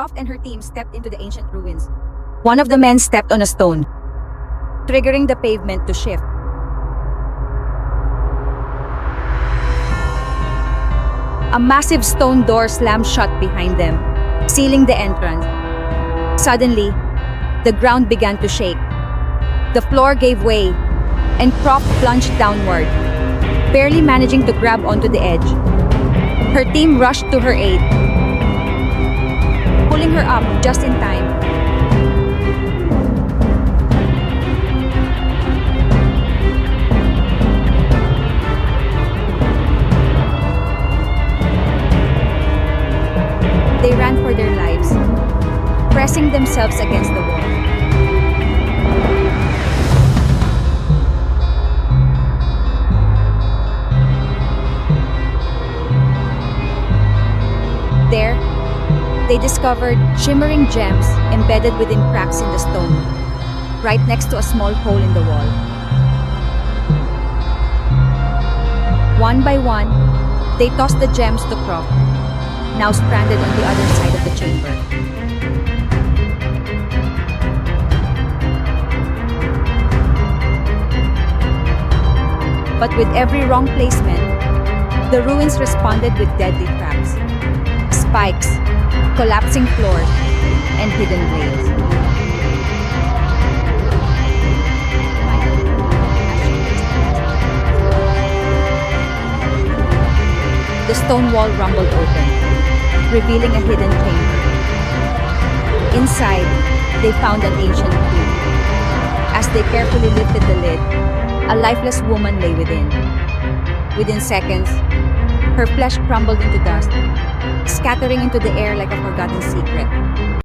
Croft and her team stepped into the ancient ruins. One of the men stepped on a stone, triggering the pavement to shift. A massive stone door slammed shut behind them, sealing the entrance. Suddenly, the ground began to shake. The floor gave way, and Croft plunged downward, barely managing to grab onto the edge. Her team rushed to her aid, pulling her up just in time. They ran for their lives, pressing themselves against the wall. There, they discovered shimmering gems embedded within cracks in the stone, right next to a small hole in the wall. One by one, they tossed the gems to Croft, now stranded on the other side of the chamber. But with every wrong placement, the ruins responded with deadly traps, spikes, collapsing floors, and hidden blades. The stone wall rumbled open, revealing a hidden chamber. Inside, they found an ancient tomb. As they carefully lifted the lid, a lifeless woman lay within. Within seconds, her flesh crumbled into dust, scattering into the air like a forgotten secret.